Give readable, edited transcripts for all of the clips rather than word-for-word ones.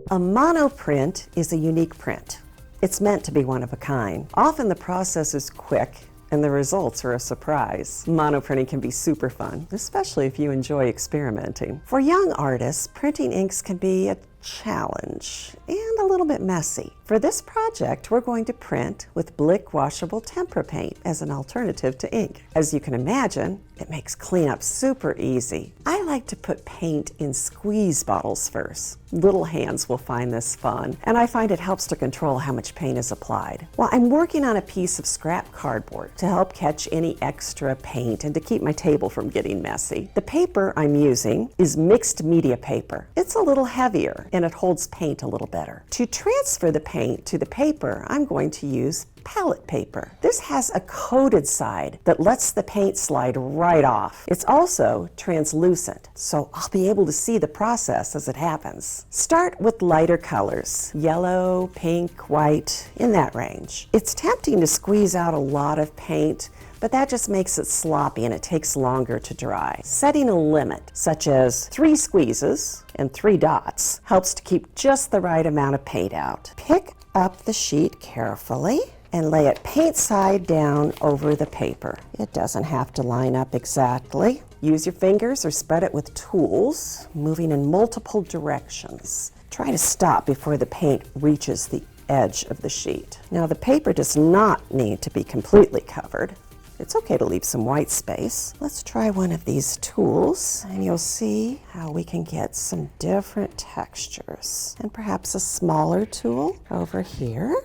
A monoprint is a unique print. It's meant to be one of a kind. Often the process is quick and the results are a surprise. Monoprinting can be super fun, especially if you enjoy experimenting. For young artists, printing inks can be a challenge and a little bit messy. For this project, we're going to print with Blick Washable Tempera paint as an alternative to ink. As you can imagine, it makes cleanup super easy. I like to put paint in squeeze bottles first. Little hands will find this fun, and I find it helps to control how much paint is applied. Well, I'm working on a piece of scrap cardboard to help catch any extra paint and to keep my table from getting messy. The paper I'm using is mixed media paper. It's a little heavier and it holds paint a little better. To transfer the paint to the paper, I'm going to use palette paper. This has a coated side that lets the paint slide right off. It's also translucent, so I'll be able to see the process as it happens. Start with lighter colors, yellow, pink, white, in that range. It's tempting to squeeze out a lot of paint, but that just makes it sloppy and it takes longer to dry. Setting a limit, such as 3 squeezes and 3 dots, helps to keep just the right amount of paint out. Pick up the sheet carefully and lay it paint side down over the paper. It doesn't have to line up exactly. Use your fingers or spread it with tools, moving in multiple directions. Try to stop before the paint reaches the edge of the sheet. Now the paper does not need to be completely covered. It's okay to leave some white space. Let's try one of these tools and you'll see how we can get some different textures. And perhaps a smaller tool over here.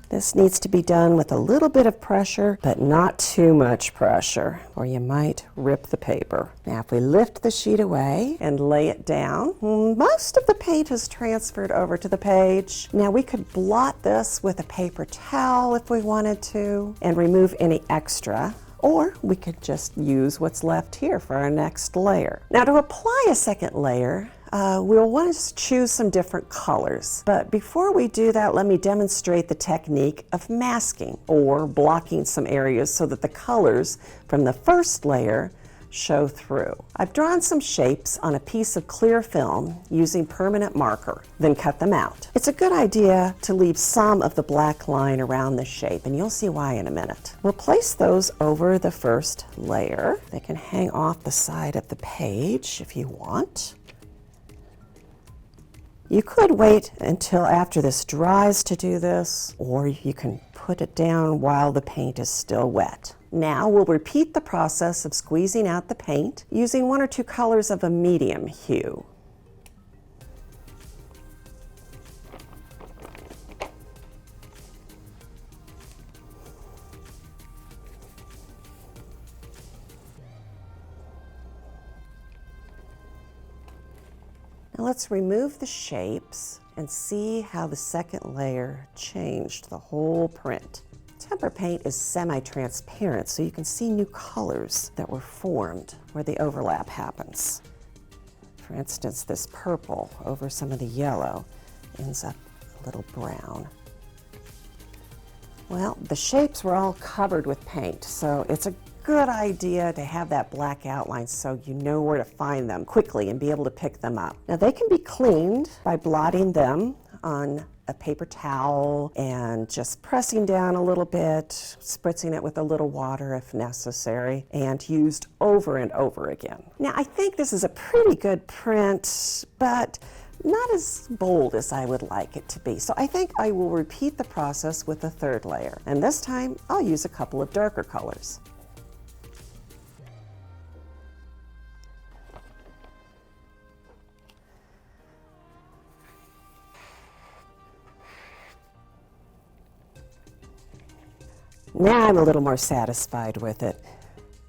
This needs to be done with a little bit of pressure, but not too much pressure, or you might rip the paper. Now, if we lift the sheet away and lay it down, most of the paint is transferred over to the page. Now, we could blot this with a paper towel if we wanted to, and remove any extra. Or we could just use what's left here for our next layer. Now, to apply a second layer, we'll want to choose some different colors. But before we do that, let me demonstrate the technique of masking or blocking some areas so that the colors from the first layer show through. I've drawn some shapes on a piece of clear film using permanent marker, then cut them out. It's a good idea to leave some of the black line around the shape, and you'll see why in a minute. We'll place those over the first layer. They can hang off the side of the page if you want. You could wait until after this dries to do this, or you can put it down while the paint is still wet. Now we'll repeat the process of squeezing out the paint using 1 or 2 colors of a medium hue. Now let's remove the shapes and see how the second layer changed the whole print. Tempera paint is semi-transparent, so you can see new colors that were formed where the overlap happens. For instance, this purple over some of the yellow ends up a little brown. Well, the shapes were all covered with paint, so it's a good idea to have that black outline so you know where to find them quickly and be able to pick them up. Now they can be cleaned by blotting them on a paper towel and just pressing down a little bit, spritzing it with a little water if necessary, and used over and over again. Now I think this is a pretty good print, but not as bold as I would like it to be. So I think I will repeat the process with the third layer, and this time I'll use a couple of darker colors. Now I'm a little more satisfied with it.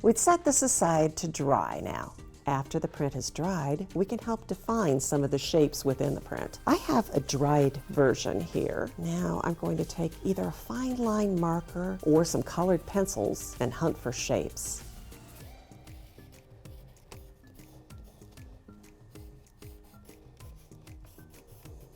We'd set this aside to dry now. After the print has dried, we can help define some of the shapes within the print. I have a dried version here. Now I'm going to take either a fine line marker or some colored pencils and hunt for shapes.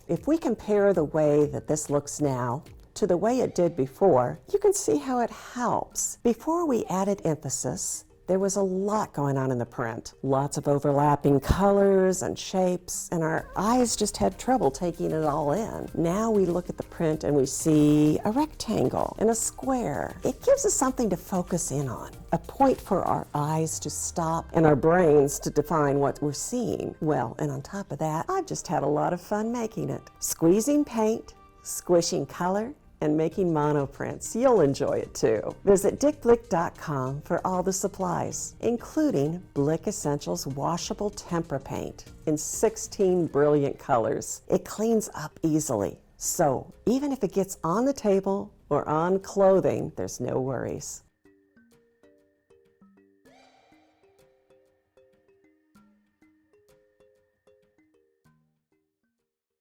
If we compare the way that this looks now to the way it did before, you can see how it helps. Before we added emphasis, There was a lot going on in the print. Lots of overlapping colors and shapes, and our eyes just had trouble taking it all in. Now we look at the print and we see a rectangle and a square. It gives us something to focus in on, a point for our eyes to stop and our brains to define what we're seeing. Well, and on top of that, I've just had a lot of fun making it. Squeezing paint, squishing color, and making monoprints. You'll enjoy it too. Visit dickblick.com for all the supplies, including Blick Essentials Washable Tempera paint in 16 brilliant colors. It cleans up easily, so even if it gets on the table or on clothing, there's no worries.